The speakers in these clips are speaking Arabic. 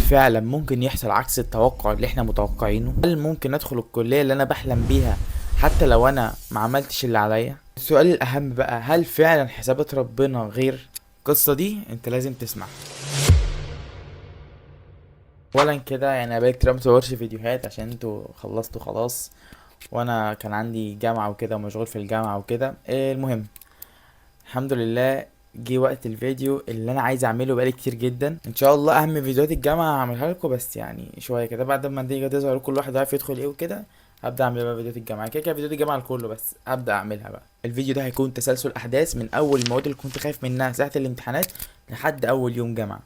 فعلا ممكن يحصل عكس التوقع اللي احنا متوقعينه؟ هل ممكن ادخل الكلية اللي انا بحلم بيها حتى لو انا ما عملتش اللي عليا؟ السؤال الاهم بقى، هل فعلا حسابات ربنا غير؟ القصة دي انت لازم تسمع. اولا كده يعني انا بقالي كتير مصورش فيديوهات عشان انتوا خلصتوا خلاص، وانا كان عندي جامعة وكده ومشغول في الجامعة وكده. المهم، الحمد لله جه وقت الفيديو اللي انا عايز اعمله بقالي كتير جدا. ان شاء الله اهم فيديوهات الجامعه هعملها لكم، بس يعني شويه كده بعد ما النتيجه تظهر كل واحد عارف يدخل ايه وكده. هبدا اعمل بقى فيديوهات الجامعه، كده كده فيديوهات الجامعه لكله، بس هبدا اعملها بقى. الفيديو ده هيكون تسلسل احداث من اول المواد اللي كنت خايف منها ساعه الامتحانات لحد اول يوم جامعه.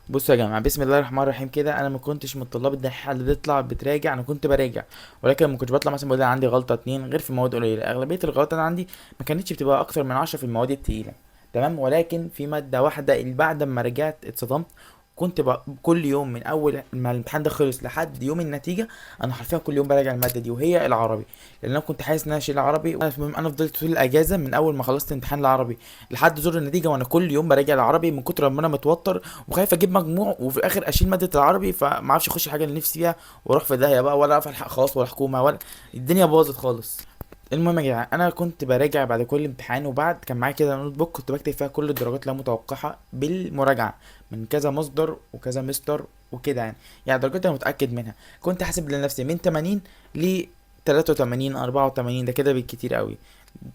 بصوا يا جماعه، بسم الله الرحمن الرحيم كده. انا ما كنتش من الطلاب الدحيحه اللي بتطلع بتراجع، انا كنت براجع، ولكن ما كنتش بطلع مثلا بقول أنا عندي غلطه اتنين، غير في مواد قليله. اغلبيه الغلطات انا عندي ما كانتش بتبقى اكتر من 10 في المواد التقيله، تمام. ولكن في ماده واحده اللي بعد ما رجعت اتصدمت. كنت كل يوم من اول ما الامتحان ده خلص لحد يوم النتيجه، انا حرفيا كل يوم براجع الماده دي، وهي العربي. لان انا كنت حاسس ان انا اشيل العربي. انا فضلت طول الاجازه من اول ما خلصت امتحان العربي لحد ظهور النتيجه وانا كل يوم براجع العربي، من كتر ما انا متوتر وخايف اجيب مجموع وفي الاخر اشيل ماده العربي، فما اعرفش اخش الحاجه اللي نفسي فيها واروح في داهيه بقى، ولا اعرف الحق خلاص ولا حكومه ولا. الدنيا باظت خالص. المهم يا جدعان، انا كنت براجع بعد كل امتحان، وبعد كان معايا كده نوت بوك كنت بكتب فيها كل الدرجات اللي انا متوقعها بالمراجعه من كذا مصدر وكذا مستر وكده يعني درجات انا متاكد منها. كنت حاسب لنفسي من 80 ل 83 84، ده كده بالكتير قوي.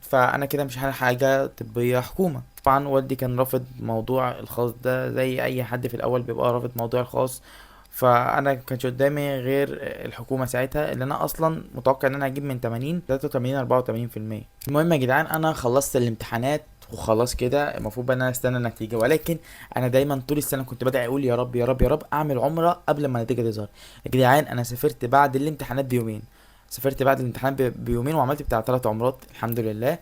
فانا كده مش هعمل حاجه طبيه حكومه. طبعا والدي كان رافض موضوع الخاص ده زي اي حد في الاول بيبقى رافض موضوع الخاص. فانا كانش قدامي غير الحكومه ساعتها، اللي انا اصلا متوقع ان انا هجيب من 80 83 84%. المهم يا جدعان، انا خلصت الامتحانات وخلاص كده، المفروض بقى ان انا استنى النتيجه، ولكن انا دايما طول السنه كنت بدعي اقول يا رب يا رب يا رب اعمل عمره قبل ما النتيجه تظهر. يا جدعان انا سافرت بعد الامتحانات بيومين، سافرت بعد الامتحان بيومين وعملت بتاع 3 عمرات الحمد لله.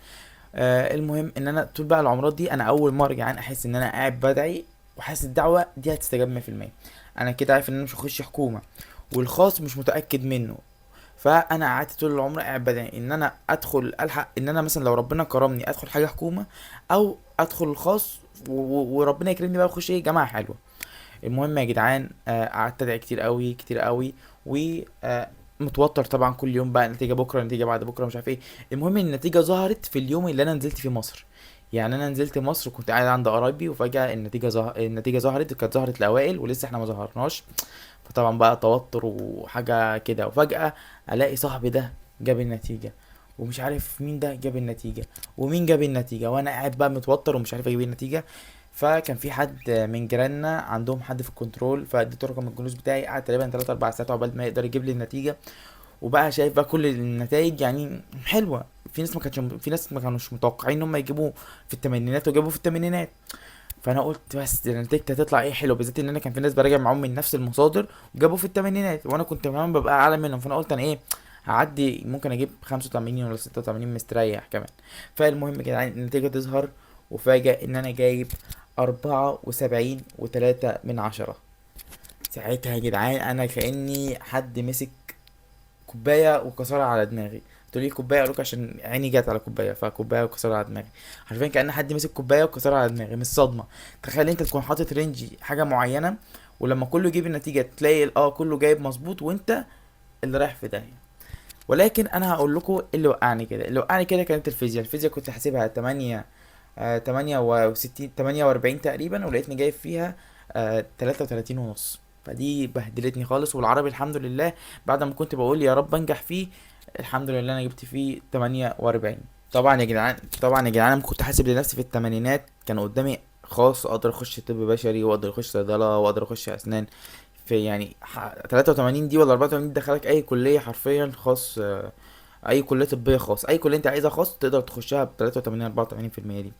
المهم ان انا طول بقى العمرات دي انا اول مره يعني احس ان انا قاعد بدعي وحاسس الدعوه دي هتستجاب 100%. انا كده عارف ان انا مش هخش حكومه، والخاص مش متاكد منه. فانا قعدت طول العمر قاعد بدعي ان انا ادخل الحق، ان انا مثلا لو ربنا كرمني ادخل حاجه حكومه او ادخل الخاص وربنا يكرمني بقى اخش ايه جامعه حلوه. المهم يا جدعان، قعدت ادعي كتير قوي كتير قوي، و متوتر طبعا كل يوم بقى، نتيجه بكره نتيجه بعد بكره مش عارف ايه. المهم ان النتيجه ظهرت في اليوم اللي انا نزلت فيه مصر. يعني انا نزلت مصر وكنت قاعد عند قرايبي، وفجاه النتيجه ظهرت، كانت ظهرت الاوائل ولسه احنا ما ظهرناش. فطبعا بقى توتر وحاجه كده، وفجاه الاقي صاحبي ده جاب النتيجه، ومش عارف مين ده جاب النتيجه ومين جاب النتيجه، وانا قاعد بقى متوتر ومش عارف اجيب النتيجه. فكان في حد من جيراننا عندهم حد في الكنترول، فاديته رقم الجلوس بتاعي، قعد تقريبا 3 4 ساعات عقبال ما يقدر يجيب لي النتيجه. وبقى شايف بقى كل النتائج يعني حلوه. في ناس ما كانوش متوقعين ان هم يجيبوا في الثمانينات وجابوا في الثمانينات. فانا قلت بس ده نتيجتي هتطلع ايه حلو، بالذات ان انا كان في ناس براجع معاهم من نفس المصادر وجابوا في الثمانينات، وانا كنت كمان ببقى اعلى منهم. فانا قلت انا ايه، هعدي ممكن اجيب 85 ولا 86 مستريح كمان. فالمهم كده يعني النتيجه تظهر، وفاجأ ان انا جايب 74.3 من 10. ساعتها يا جدعان انا كأني حد مسك كوبايه وكسرها على دماغي. تقول لي كوبايه، اقول لك عشان عيني جت على كوبايه فكوبايه وكسرها على دماغي. حرفيا كأن حد مسك كوبايه وكسرها على دماغي من الصدمه. تخيل انت تكون حاطط رينج حاجه معينه، ولما كله يجيب النتيجه تلاقي كله جايب مظبوط وانت اللي رايح في داهيه. ولكن انا هقول لكم اللي وقعني كده، اللي وقعني كده كانت الفيزياء كنت حاسبها 8 68 48 تقريبا، ولقيتني جايب فيها 33 ونص. فدي بهدلتني خالص. والعربي الحمد لله بعد ما كنت بقول يا رب انجح فيه، الحمد لله انا جبت فيه 48. طبعا يا جدعان انا كنت حاسب لنفسي في الثمانينات، كان قدامي خاص اقدر اخش طب بشري واقدر اخش صيدله واقدر اخش اسنان. في يعني 83 دي ولا 84 دي دخلك اي كليه حرفيا خاص. اي كليه طبيه خاص، اي كليه انت عايزها خاص تقدر تخشها ب 83 84% دي.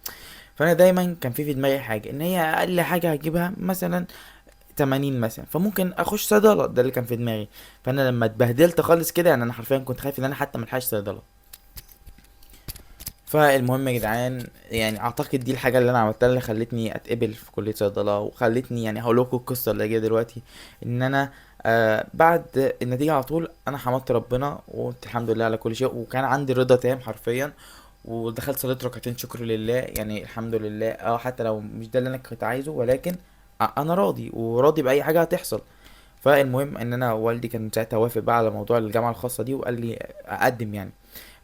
فانا دايما كان في دماغي حاجه ان هي اقل حاجه هجيبها مثلا 80 مثلا، فممكن اخش صيدله، ده اللي كان في دماغي. فانا لما اتبهدلت خالص كده يعني انا حرفيا كنت خايف ان انا حتى ملحقش صيدله. فالمهم يا جدعان، يعني اعتقد دي الحاجه اللي انا عملتها اللي خلتني اتقبل في كليه صيدله، وخلتني يعني هقول لكم القصه اللي جايه دلوقتي. ان انا بعد النتيجه على طول انا حمدت ربنا وقلت الحمد لله على كل شيء، وكان عندي رضا تام حرفيا. ودخلت صليت ركعتين شكر لله، يعني الحمد لله حتى لو مش ده اللي انا كنت عايزه، ولكن انا راضي وراضي باي حاجه هتحصل. فالمهم ان انا والدي كان ساعتها وافق بقى على موضوع الجامعه الخاصه دي، وقال لي اقدم يعني.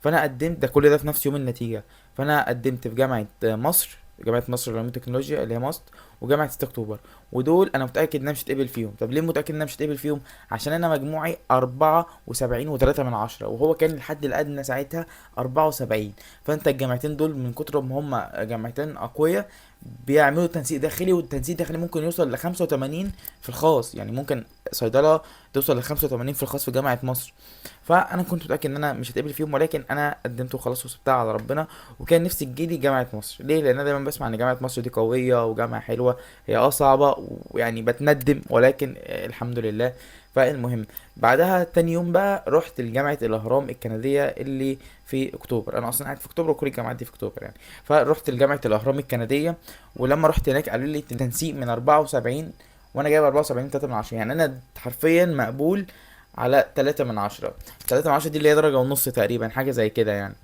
فانا قدمت، ده كل ده في نفس يوم النتيجه. فانا قدمت في جامعه مصر، جامعه مصر للعلوم والتكنولوجيا اللي هي ماست، وجامعه 6 اكتوبر. ودول انا متاكد ان انا مش هتقبل فيهم. طب ليه متاكد ان انا مش هتقبل فيهم؟ عشان انا مجموعي 74.3 من 10، وهو كان الحد الادنى ساعتها 74. فانت الجامعتين دول من كتر ما هم جامعتين اقوياء بيعملوا تنسيق داخلي، والتنسيق الداخلي ممكن يوصل ل85 في الخاص. يعني ممكن صيدله توصل ل85 في الخاص في جامعه مصر. فانا كنت متاكد ان انا مش هتقبل فيهم، ولكن انا قدمت وخلاص وسبتها على ربنا. وكان نفسي تجيلي جامعه مصر. ليه؟ لان انا دايما بسمع ان جامعه مصر دي قويه وجامعه حلوه. هي صعبه، ويعني بتندم، ولكن الحمد لله. فالمهم، بعدها تاني يوم بقى رحت لجامعه الاهرام الكنديه اللي في اكتوبر. انا اصلا قاعد في اكتوبر، وكل الجامعات دي في اكتوبر يعني. فرحت لجامعه الاهرام الكنديه. ولما رحت هناك قالوا لي تنسيق من 74، وانا جايب 74 3 من 10. يعني انا حرفيا مقبول على 3 من 10. 3 من 10 دي اللي هي درجة ونص تقريبا، حاجة زي كده يعني.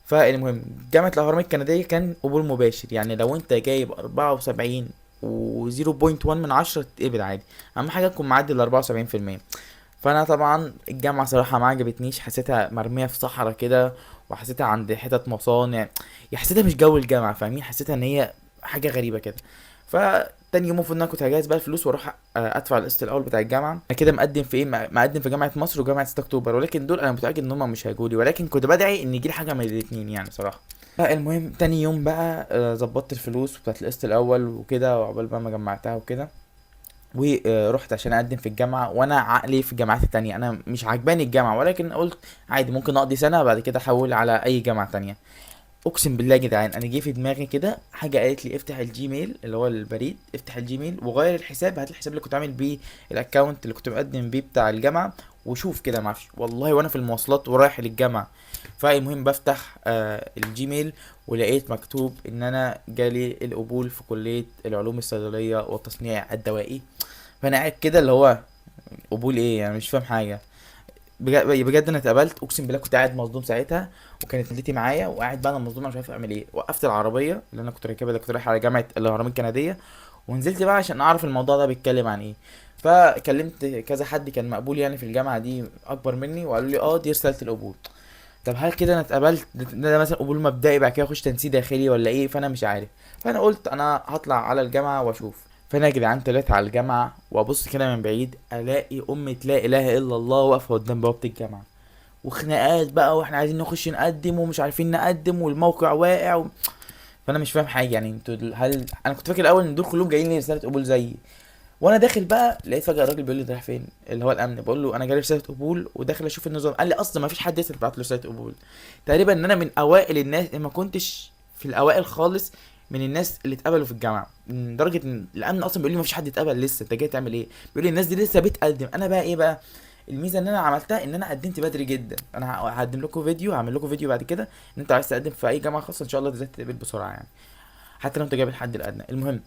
فالمهم، جامعة الأهرام الكندية كان قبول مباشر. يعني لو انت جايب 74 و 0.1 من 10 تتقبل عادي. أهم حاجة تكون معدي ال 74%. فأنا طبعا الجامعة صراحة ما عجبتنيش، حسيتها مرمية في صحراء كده، وحسيتها عند حتت مصانع. يعني حسيتها مش جو الجامعة، فاهمين؟ حسيتها ان هي حاجة غريبة كده. فتاني يوم المفروض ان انا كنت هجهز بقى الفلوس واروح ادفع القسط الاول بتاع الجامعه. انا كده مقدم في ايه؟ مقدم في جامعه مصر وجامعه 6 اكتوبر، ولكن دول انا متاكد ان هم مش هيجولي، ولكن كنت بدعي ان يجيلي حاجه من الاثنين يعني صراحه. فالمهم تاني يوم بقى ظبطت الفلوس بتاعت القسط الاول وكده، وعقبال بقى ما جمعتها وكده. ورحت عشان اقدم في الجامعه. وانا عقلي في الجامعات التانية، انا مش عاجباني الجامعه، ولكن قلت عادي ممكن اقضي سنه بعد كده احول على اي جامعه تانية. اقسم بالله يا جدعان، انا جه في دماغي كده حاجه، قالت لي افتح الجيميل اللي هو البريد، افتح الجيميل وغير الحساب، هات الحساب اللي كنت عامل بيه الاكونت اللي كنت مقدم بيه بتاع الجامعه، وشوف كده. ما اعرفش والله، وانا في المواصلات ورايح للجامعه. فالمهم بفتح الجيميل، ولقيت مكتوب ان انا جالي القبول في كليه العلوم الصيدليه والتصنيع الدوائي. فانا قاعد كده اللي هو قبول ايه يعني؟ مش فاهم حاجه. بجد انا اتقبلت. اقسم بالله كنت قاعد مصدوم ساعتها، وكانت والدتي معايا، وقاعد بقى انا مصدوم، أنا مش عارف اعمل ايه. وقفت العربيه اللي انا كنت راكبها، ده كنت رايح على جامعه الاهرام الكنديه، ونزلت بقى عشان اعرف الموضوع ده بيتكلم عن ايه. فكلمت كذا حد كان مقبول يعني في الجامعه دي اكبر مني، وقالوا لي اه دي رساله القبول. طب هل كده انا اتقبلت؟ ده مثلا قبول مبدئي بعد كده اخش تنسيق داخلي ولا ايه؟ فانا مش عارف. فانا قلت انا هطلع على الجامعه واشوف. فانا يا جدعان طلعت على الجامعه، وابص كده من بعيد الاقي لا اله الا الله واقفه قدام بوابه الجامعه، وخناقات بقى، واحنا عايزين نخش نقدم ومش عارفين نقدم، والموقع واقع فانا مش فاهم حاجه. يعني انتوا هل انا كنت فاكر الاول ان دول كلهم جايين لي رساله قبول زيي؟ وانا داخل بقى لقيت فجاه الراجل بيقول لي ده رايح فين، اللي هو الامن. بقول له انا جالي رساله قبول وداخل اشوف النظام. قال لي اصلا ما فيش حد لسه بعت له رساله قبول. تقريبا ان انا من اوائل الناس، ما كنتش في الاوائل خالص من الناس اللي اتقبلوا في الجامعه، من درجه ان الامن اصلا بيقول لي ما فيش حد اتقبل لسه، انت جاي تعمل ايه؟ بيقول لي الناس دي لسه بتقدم. انا بقى ايه بقى الميزه ان انا عملتها؟ ان انا قدمت بدري جدا. انا هقدم لكم فيديو، هعمل لكم فيديو بعد كده ان انت عايز تقدم في اي جامعه خاصه ان شاء الله ازاي تتقبل بسرعه يعني، حتى لو انت جايب الحد الادنى. المهم،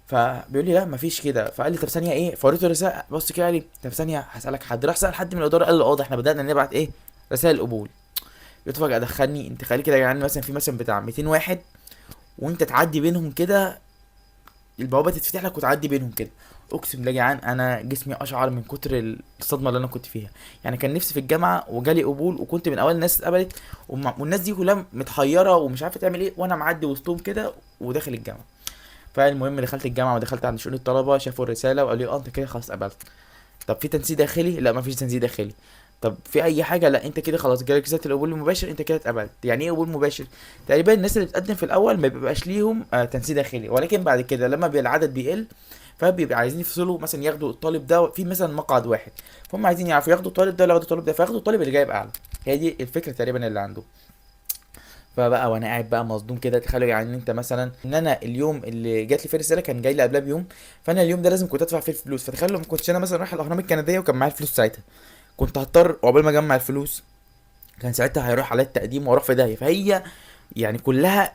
فبيقول لي لا مفيش كده. فقال لي طب ثانيه ايه؟ فوريته الرساله، بص كده قال لي طب ثانيه هسالك حد. راح سال حد من الاداره، قال له اه ده احنا بدانا نبعت ايه رسائل قبول. لقيته فجاه دخلني، انت خلي كده يعني مثلا في مثلا بتاع 200 واحد، وانت تعدي بينهم كده، البوابه تتفتح لك وتعدي بينهم كده. اقسم بالله يا جدعان انا جسمي اشعر من كتر الصدمه اللي انا كنت فيها. يعني كان نفسي في الجامعه وجالي قبول، وكنت من اول الناس اتقبلت، والناس دي كلها متحيره ومش عارفه تعمل ايه، وانا معدي وسطهم كده وداخل الجامعه. فالمهم دخلت الجامعه، ودخلت عند شؤون الطلبه، شافوا الرساله وقالوا لي اه انت كده خلاص قبلت. طب في تنسيق داخلي؟ لا مفيش تنسيق داخلي. طب في اي حاجه؟ لا انت كده خلاص جالك رساله القبول المباشر، انت كده اتقبلت. يعني ايه قبول مباشر؟ تقريبا الناس اللي بتقدم في الاول ما بيبقاش ليهم تنسيق داخلي، ولكن بعد كده لما العدد بيقل، فبيبقى عايزين يفصلوا، مثلا ياخدوا الطالب ده في مثلا مقعد واحد، فهم عايزين يعرفوا ياخدوا الطالب ده ولا ياخدوا الطالب ده، فياخدوا الطالب اللي جايب اعلى. هي دي الفكره تقريبا اللي عنده. فبقى وانا قاعد بقى مصدوم كده، تخيلوا يعني انت مثلا ان انا اليوم اللي جات لي فيه الرساله كان جاي لي قبلها بيوم، فانا اليوم ده لازم كنت ادفع فيه الفلوس. فتخيل لو ما كنتش انا مثلا رايح الاهرام الكنديه وكان معايا الفلوس ساعتها، كنت هضطر عقبال ما اجمع الفلوس كان ساعتها هيروح عليا التقديم واروح في داهيه. فهي يعني كلها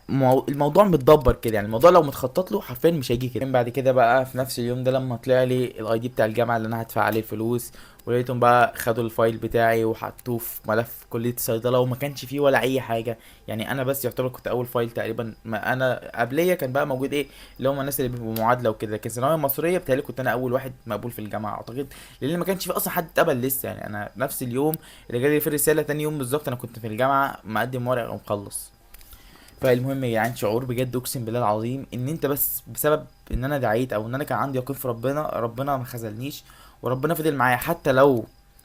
الموضوع متدبر كده، يعني الموضوع لو متخطط له حرفيا مش هيجي كده. بعد كده بقى في نفس اليوم ده لما طلع لي الاي دي بتاع الجامعه اللي انا هدفع عليه الفلوس، ولقيتهم بقى خدوا الفايل بتاعي وحطوه في ملف كليه الصيدله، وما كانش فيه ولا اي حاجه. يعني انا بس يعتبر كنت اول فايل تقريبا، ما انا قبليه كان بقى موجود ايه اللي هم الناس اللي بيبقوا معادله وكده، لكن ثانويه مصريه بتهيألي كنت انا اول واحد مقبول في الجامعه اعتقد، لان ما كانش في اصلا حد اتقبل لسه. يعني انا نفس اليوم اللي جالي في الرساله تاني يوم بالظبط انا كنت في الجامعه مقدم ورق ومخلص. فالمهم يعني شعور بجد اقسم بالله العظيم ان انت بس بسبب ان انا دعيت او ان انا كان عندي يقين في ربنا، ربنا ما خذلنيش وربنا فضل معايا حتى لو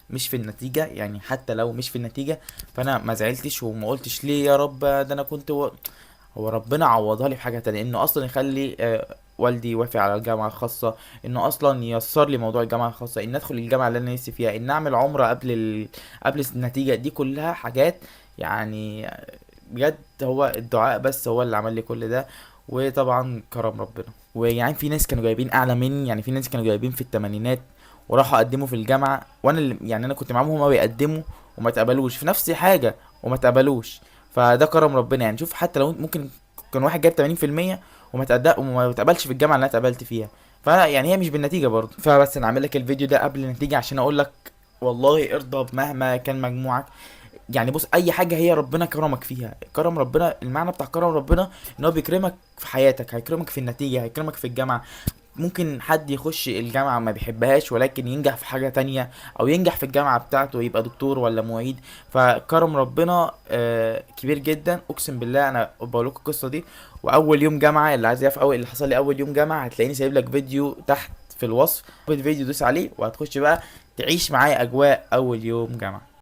مش في النتيجة. يعني حتى لو مش في النتيجة فانا ما زعلتش وما قلتش ليه يا رب ده انا كنت هو ربنا عوضها لي في حاجة تانية، انه اصلا يخلي والدي يوافق على الجامعة الخاصة، انه اصلا ييسر لي موضوع الجامعة الخاصة، ان ادخل الجامعة اللي انا نفسي فيها، ان اعمل عمرة قبل النتيجة. دي كلها حاجات يعني بجد هو الدعاء بس هو اللي عمل لي كل ده، وطبعا كرم ربنا. ويعني في ناس كانوا جايبين اعلى مني، يعني في ناس كانوا جايبين في التمانينات وراحوا قدموا في الجامعة، وانا اللي يعني انا كنت معاهم هما بيقدموا وما اتقبلوش في نفس حاجة وما اتقبلوش. فده كرم ربنا. يعني شوف حتى لو ممكن كان واحد جايب 80% وما اتقبلش في الجامعة اللي انا اتقبلت فيها، فيعني هي مش بالنتيجة برضه. فبس انا عامل لك الفيديو ده قبل النتيجة عشان اقول لك والله ارضى بمهما كان مجموعك. يعني بص اي حاجه هي ربنا كرمك فيها، كرم ربنا المعنى بتاع كرم ربنا ان هو بيكرمك في حياتك، هيكرمك في النتيجه، هيكرمك في الجامعه. ممكن حد يخش الجامعة ما بيحبهاش ولكن ينجح في حاجة تانية، او ينجح في الجامعة بتاعته يبقى دكتور ولا معيد. فكرم ربنا كبير جدا اقسم بالله. انا بقول لكم القصة دي، واول يوم جامعة اللي عايز يعرف اول اللي حصل لي اول يوم جامعة هتلاقيني سايب لك فيديو تحت في الوصف، الفيديو دوس عليه وهتخش بقى تعيش معايا اجواء اول يوم جامعة.